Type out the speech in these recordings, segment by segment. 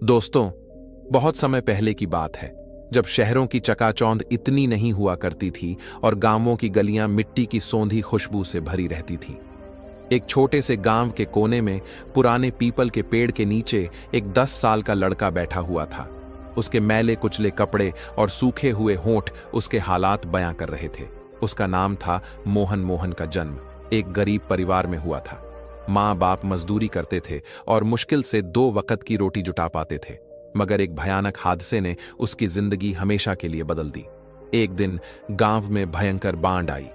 दोस्तों, बहुत समय पहले की बात है जब शहरों की चकाचौंध इतनी नहीं हुआ करती थी और गांवों की गलियां मिट्टी की सौंधी खुशबू से भरी रहती थीं। एक छोटे से गांव के कोने में पुराने पीपल के पेड़ के नीचे एक 10 साल का लड़का बैठा हुआ था। उसके मैले कुचले कपड़े और सूखे हुए होंठ उसके हालात बयां कर रहे थे। उसका नाम था मोहन। मोहन का जन्म एक गरीब परिवार में हुआ था। माँ बाप मजदूरी करते थे और मुश्किल से 2 वक्त की रोटी जुटा पाते थे, मगर एक भयानक हादसे ने उसकी जिंदगी हमेशा के लिए बदल दी। एक दिन गांव में भयंकर बाढ़ आई।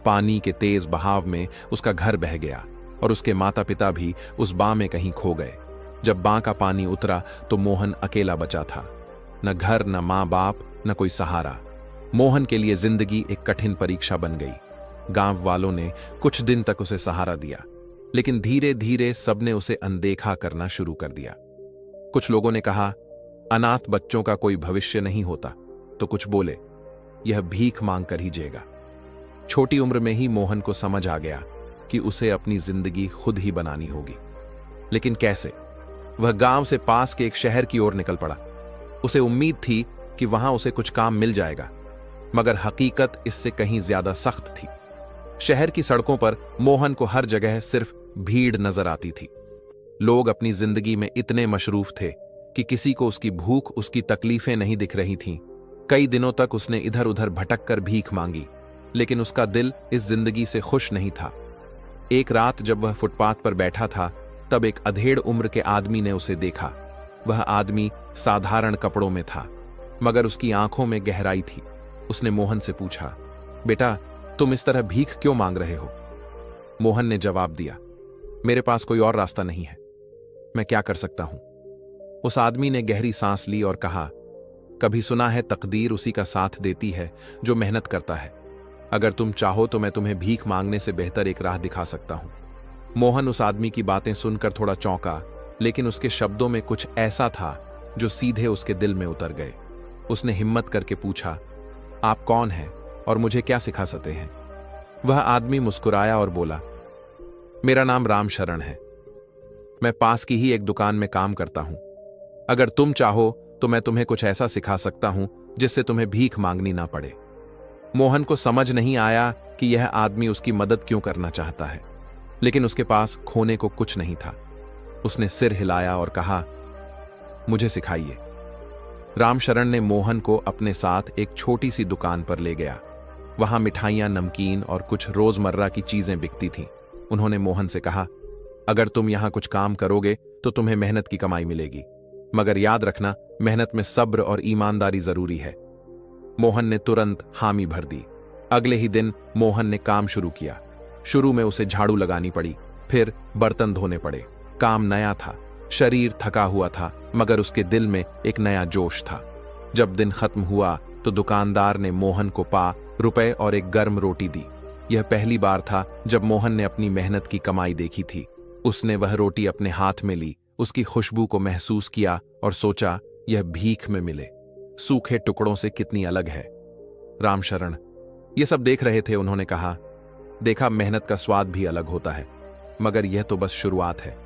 पानी के तेज बहाव में उसका घर बह गया और उसके माता पिता भी उस बां में कहीं खो गए। जब बां का पानी उतरा तो मोहन अकेला बचा था। न घर, न माँ बाप, न कोई सहारा। मोहन के लिए जिंदगी एक कठिन परीक्षा बन गई। गांव वालों ने कुछ दिन तक उसे सहारा दिया, लेकिन धीरे धीरे सबने उसे अनदेखा करना शुरू कर दिया। कुछ लोगों ने कहा, अनाथ बच्चों का कोई भविष्य नहीं होता, तो कुछ बोले, यह भीख मांग कर ही जिएगा। छोटी उम्र में ही मोहन को समझ आ गया कि उसे अपनी जिंदगी खुद ही बनानी होगी। लेकिन कैसे? वह गांव से पास के एक शहर की ओर निकल पड़ा। उसे उम्मीद थी कि वहां उसे कुछ काम मिल जाएगा, मगर हकीकत इससे कहीं ज्यादा सख्त थी। शहर की सड़कों पर मोहन को हर जगह सिर्फ भीड़ नजर आती थी। लोग अपनी जिंदगी में इतने मशरूफ थे कि किसी को उसकी भूख, उसकी तकलीफें नहीं दिख रही थीं। कई दिनों तक उसने इधर उधर भटक कर भीख मांगी, लेकिन उसका दिल इस जिंदगी से खुश नहीं था। एक रात जब वह फुटपाथ पर बैठा था, तब एक अधेड़ उम्र के आदमी ने उसे देखा। वह आदमी साधारण कपड़ों में था, मगर उसकी आंखों में गहराई थी। उसने मोहन से पूछा, बेटा, तुम इस तरह भीख क्यों मांग रहे हो? मोहन ने जवाब दिया, मेरे पास कोई और रास्ता नहीं है, मैं क्या कर सकता हूं? उस आदमी ने गहरी सांस ली और कहा, कभी सुना है तकदीर उसी का साथ देती है जो मेहनत करता है। अगर तुम चाहो तो मैं तुम्हें भीख मांगने से बेहतर एक राह दिखा सकता हूं। मोहन उस आदमी की बातें सुनकर थोड़ा चौंका, लेकिन उसके शब्दों में कुछ ऐसा था जो सीधे उसके दिल में उतर गए। उसने हिम्मत करके पूछा, आप कौन हैं और मुझे क्या सिखा सकते हैं? वह आदमी मुस्कुराया और बोला, मेरा नाम रामशरण है। मैं पास की ही एक दुकान में काम करता हूं। अगर तुम चाहो तो मैं तुम्हें कुछ ऐसा सिखा सकता हूं जिससे तुम्हें भीख मांगनी ना पड़े। मोहन को समझ नहीं आया कि यह आदमी उसकी मदद क्यों करना चाहता है, लेकिन उसके पास खोने को कुछ नहीं था। उसने सिर हिलाया और कहा, मुझे सिखाइए। रामशरण ने मोहन को अपने साथ एक छोटी सी दुकान पर ले गया। वहां मिठाइयां, नमकीन और कुछ रोजमर्रा की चीजें बिकती थीं। उन्होंने मोहन से कहा, अगर तुम यहां कुछ काम करोगे तो तुम्हें मेहनत की कमाई मिलेगी, मगर याद रखना, मेहनत में सब्र और ईमानदारी जरूरी है। मोहन ने तुरंत हामी भर दी। अगले ही दिन मोहन ने काम शुरू किया। शुरू में उसे झाड़ू लगानी पड़ी, फिर बर्तन धोने पड़े। काम नया था, शरीर थका हुआ था, मगर उसके दिल में एक नया जोश था। जब दिन खत्म हुआ तो दुकानदार ने मोहन को ₹5 और एक गर्म रोटी दी। यह पहली बार था जब मोहन ने अपनी मेहनत की कमाई देखी थी। उसने वह रोटी अपने हाथ में ली, उसकी खुशबू को महसूस किया और सोचा, यह भीख में मिले सूखे टुकड़ों से कितनी अलग है। रामशरण ये सब देख रहे थे। उन्होंने कहा, देखा, मेहनत का स्वाद भी अलग होता है, मगर यह तो बस शुरुआत है।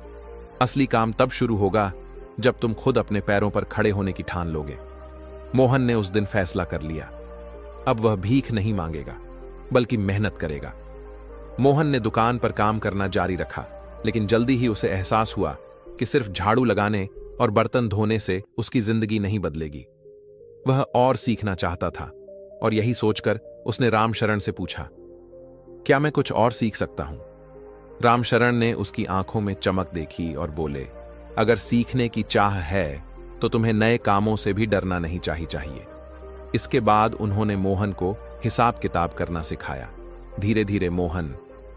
असली काम तब शुरू होगा जब तुम खुद अपने पैरों पर खड़े होने की ठान लोगे। मोहन ने उस दिन फैसला कर लिया, अब वह भीख नहीं मांगेगा, बल्कि मेहनत करेगा। मोहन ने दुकान पर काम करना जारी रखा, लेकिन जल्दी ही उसे एहसास हुआ कि सिर्फ झाड़ू लगाने और बर्तन धोने से उसकी जिंदगी नहीं बदलेगी। वह और सीखना चाहता था, और यही सोचकर उसने रामशरण से पूछा, क्या मैं कुछ और सीख सकता हूं? रामशरण ने उसकी आंखों में चमक देखी और बोले, अगर सीखने की चाह है तो तुम्हें नए कामों से भी डरना नहीं चाहिए। इसके बाद उन्होंने मोहन को हिसाब किताब करना सिखाया। धीरे धीरे मोहन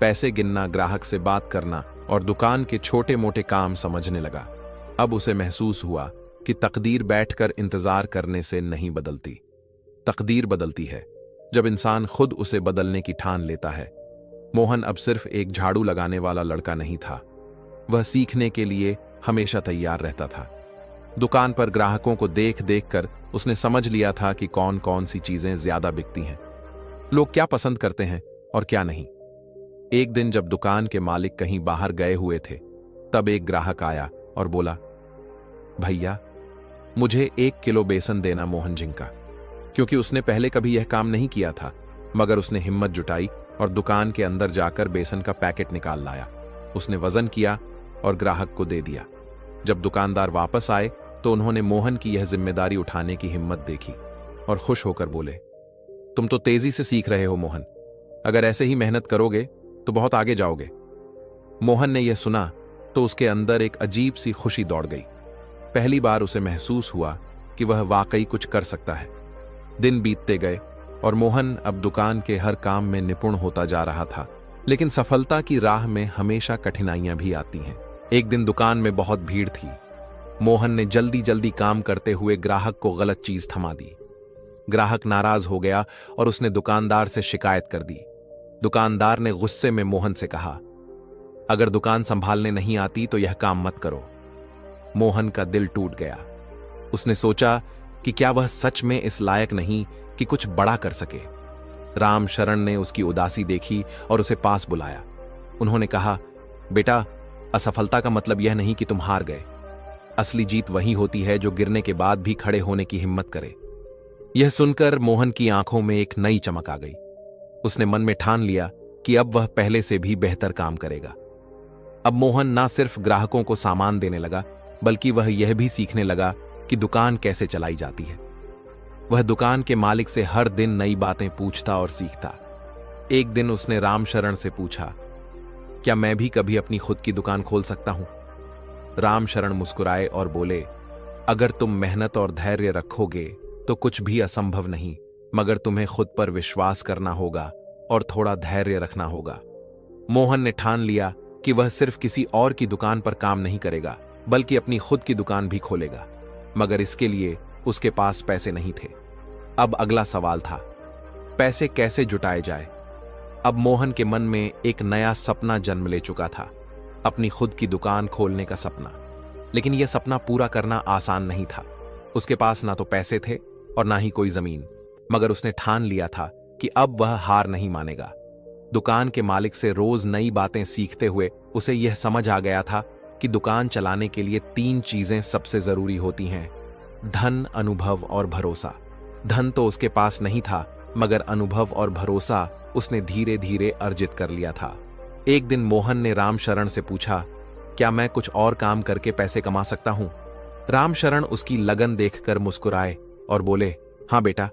पैसे गिनना, ग्राहक से बात करना और दुकान के छोटे मोटे काम समझने लगा। अब उसे महसूस हुआ कि तकदीर बैठकर इंतजार करने से नहीं बदलती। तकदीर बदलती है जब इंसान खुद उसे बदलने की ठान लेता है। मोहन अब सिर्फ एक झाड़ू लगाने वाला लड़का नहीं था, वह सीखने के लिए हमेशा तैयार रहता था। दुकान पर ग्राहकों को देख देख कर उसने समझ लिया था कि कौन कौन सी चीजें ज्यादा बिकती हैं, लोग क्या पसंद करते हैं और क्या नहीं। एक दिन जब दुकान के मालिक कहीं बाहर गए हुए थे, तब एक ग्राहक आया और बोला, भैया, मुझे 1 किलो बेसन देना मोहन जिंका। क्योंकि उसने पहले कभी यह काम नहीं किया था, मगर उसने हिम्मत जुटाई और दुकान के अंदर जाकर बेसन का पैकेट निकाल लाया। उसने वजन किया और ग्राहक को दे दिया। जब दुकानदार वापस आए तो उन्होंने मोहन की यह जिम्मेदारी उठाने की हिम्मत देखी और खुश होकर बोले, तुम तो तेजी से सीख रहे हो मोहन, अगर ऐसे ही मेहनत करोगे तो बहुत आगे जाओगे। मोहन ने यह सुना तो उसके अंदर एक अजीब सी खुशी दौड़ गई। पहली बार उसे महसूस हुआ कि वह वाकई कुछ कर सकता है। दिन बीतते गए और मोहन अब दुकान के हर काम में निपुण होता जा रहा था। लेकिन सफलता की राह में हमेशा कठिनाइयां भी आती हैं। एक दिन दुकान में बहुत भीड़ थी। मोहन ने जल्दी जल्दी काम करते हुए ग्राहक को गलत चीज थमा दी। ग्राहक नाराज हो गया और उसने दुकानदार से शिकायत कर दी। दुकानदार ने गुस्से में मोहन से कहा, अगर दुकान संभालने नहीं आती तो यह काम मत करो। मोहन का दिल टूट गया। उसने सोचा कि क्या वह सच में इस लायक नहीं कि कुछ बड़ा कर सके। राम शरण ने उसकी उदासी देखी और उसे पास बुलाया। उन्होंने कहा, बेटा, असफलता का मतलब यह नहीं कि तुम हार गए। असली जीत वही होती है जो गिरने के बाद भी खड़े होने की हिम्मत करे। यह सुनकर मोहन की आंखों में एक नई चमक आ गई। उसने मन में ठान लिया कि अब वह पहले से भी बेहतर काम करेगा। अब मोहन ना सिर्फ ग्राहकों को सामान देने लगा, बल्कि वह यह भी सीखने लगा कि दुकान कैसे चलाई जाती है। वह दुकान के मालिक से हर दिन नई बातें पूछता और सीखता। एक दिन उसने राम शरण से पूछा, क्या मैं भी कभी अपनी खुद की दुकान खोल सकता हूं? राम शरण मुस्कुराए और बोले, अगर तुम मेहनत और धैर्य रखोगे तो कुछ भी असंभव नहीं, मगर तुम्हें खुद पर विश्वास करना होगा और थोड़ा धैर्य रखना होगा। मोहन ने ठान लिया कि वह सिर्फ किसी और की दुकान पर काम नहीं करेगा, बल्कि अपनी खुद की दुकान भी खोलेगा। मगर इसके लिए उसके पास पैसे नहीं थे। अब अगला सवाल था, पैसे कैसे जुटाए जाए? अब मोहन के मन में एक नया सपना जन्म ले चुका था, अपनी खुद की दुकान खोलने का सपना। लेकिन यह सपना पूरा करना आसान नहीं था। उसके पास ना तो पैसे थे और ना ही कोई जमीन, मगर उसने ठान लिया था कि अब वह हार नहीं मानेगा। दुकान के मालिक से रोज नई बातें सीखते हुए उसे यह समझ आ गया था कि दुकान चलाने के लिए 3 चीजें सबसे जरूरी होती हैं: धन, अनुभव और भरोसा। धन तो उसके पास नहीं था, मगर अनुभव और भरोसा उसने धीरे धीरे अर्जित कर लिया था। एक दिन मोहन ने राम शरण से पूछा, क्या मैं कुछ और काम करके पैसे कमा सकता हूं? राम शरण उसकी लगन देखकर मुस्कुराए और बोले, हां बेटा,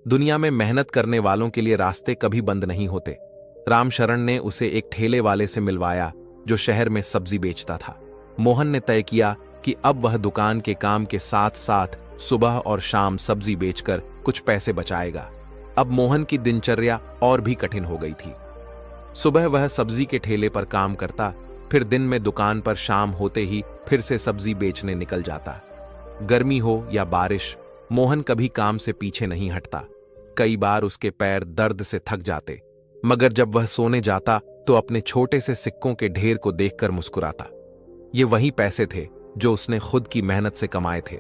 दुनिया में मेहनत करने वालों के लिए रास्ते कभी बंद नहीं होते। राम शरण ने उसे एक ठेले वाले से मिलवाया जो शहर में सब्जी बेचता था। मोहन ने तय किया कि अब वह दुकान के काम के साथ साथ सुबह और शाम सब्जी बेचकर कुछ पैसे बचाएगा। अब मोहन की दिनचर्या और भी कठिन हो गई थी। सुबह वह सब्जी के ठेले पर काम करता, फिर दिन में दुकान पर शाम होते ही फिर से सब्जी बेचने निकल जाता। गर्मी हो या बारिश, मोहन कभी काम से पीछे नहीं हटता। कई बार उसके पैर दर्द से थक जाते, मगर जब वह सोने जाता तो अपने छोटे से सिक्कों के ढेर को देखकर मुस्कुराता। ये वही पैसे थे जो उसने खुद की मेहनत से कमाए थे।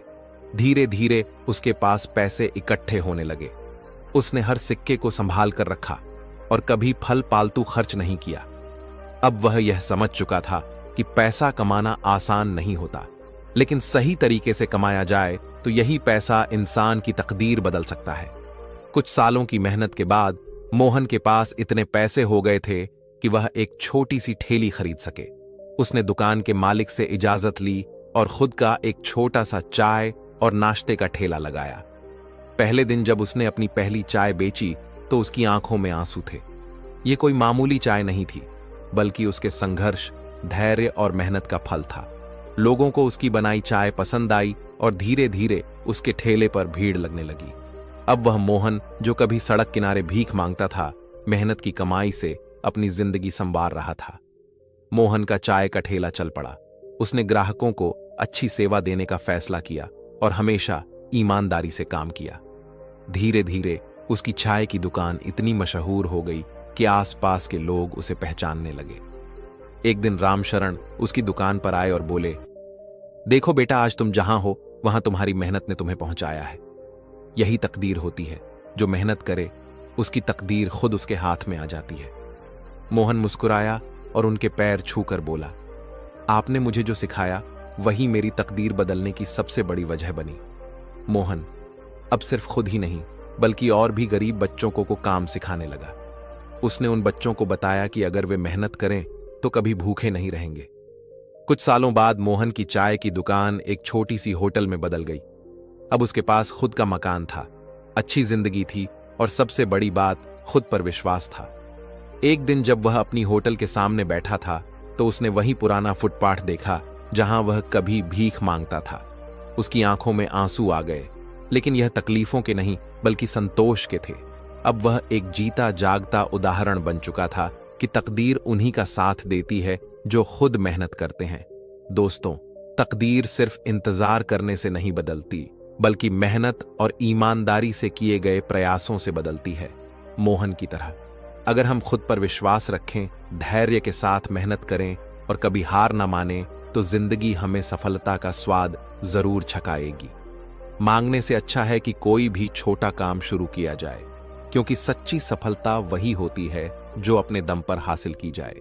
धीरे धीरे उसके पास पैसे इकट्ठे होने लगे। उसने हर सिक्के को संभाल कर रखा और कभी फल पालतू खर्च नहीं किया। अब वह यह समझ चुका था कि पैसा कमाना आसान नहीं होता, लेकिन सही तरीके से कमाया जाए तो यही पैसा इंसान की तकदीर बदल सकता है। कुछ सालों की मेहनत के बाद मोहन के पास इतने पैसे हो गए थे कि वह एक छोटी सी ठेली खरीद सके। उसने दुकान के मालिक से इजाजत ली और खुद का एक छोटा सा चाय और नाश्ते का ठेला लगाया। पहले दिन जब उसने अपनी पहली चाय बेची तो उसकी आंखों में आंसू थे। ये कोई मामूली चाय नहीं थी, बल्कि उसके संघर्ष, धैर्य और मेहनत का फल था। लोगों को उसकी बनाई चाय पसंद आई और धीरे धीरे उसके ठेले पर भीड़ लगने लगी। अब वह मोहन, जो कभी सड़क किनारे भीख मांगता था, मेहनत की कमाई से अपनी जिंदगी संवार रहा था। मोहन का चाय का ठेला चल पड़ा। उसने ग्राहकों को अच्छी सेवा देने का फैसला किया और हमेशा ईमानदारी से काम किया। धीरे धीरे उसकी चाय की दुकान इतनी मशहूर हो गई कि आसपास के लोग उसे पहचानने लगे। एक दिन राम शरण उसकी दुकान पर आए और बोले, देखो बेटा, आज तुम जहां हो वहां तुम्हारी मेहनत ने तुम्हें पहुंचाया है। यही तकदीर होती है, जो मेहनत करे उसकी तकदीर खुद उसके हाथ में आ जाती है। मोहन मुस्कुराया और उनके पैर छूकर बोला, आपने मुझे जो सिखाया वही मेरी तकदीर बदलने की सबसे बड़ी वजह बनी। मोहन अब सिर्फ खुद ही नहीं बल्कि और भी गरीब बच्चों को काम सिखाने लगा। उसने उन बच्चों को बताया कि अगर वे मेहनत करें तो कभी भूखे नहीं रहेंगे। कुछ सालों बाद मोहन की चाय की दुकान एक छोटी सी होटल में बदल गई। अब उसके पास खुद का मकान था, अच्छी जिंदगी थी और सबसे बड़ी बात, खुद पर विश्वास था। एक दिन जब वह अपनी होटल के सामने बैठा था तो उसने वही पुराना फुटपाथ देखा जहां वह कभी भीख मांगता था। उसकी आंखों में आंसू आ गए, लेकिन यह तकलीफों के नहीं बल्कि संतोष के थे। अब वह एक जीता जागता उदाहरण बन चुका था कि तकदीर उन्हीं का साथ देती है जो खुद मेहनत करते हैं। दोस्तों, तकदीर सिर्फ इंतजार करने से नहीं बदलती बल्कि मेहनत और ईमानदारी से किए गए प्रयासों से बदलती है। मोहन की तरह अगर हम खुद पर विश्वास रखें, धैर्य के साथ मेहनत करें और कभी हार ना माने तो जिंदगी हमें सफलता का स्वाद जरूर छकाएगी। मांगने से अच्छा है कि कोई भी छोटा काम शुरू किया जाए, क्योंकि सच्ची सफलता वही होती है जो अपने दम पर हासिल की जाए।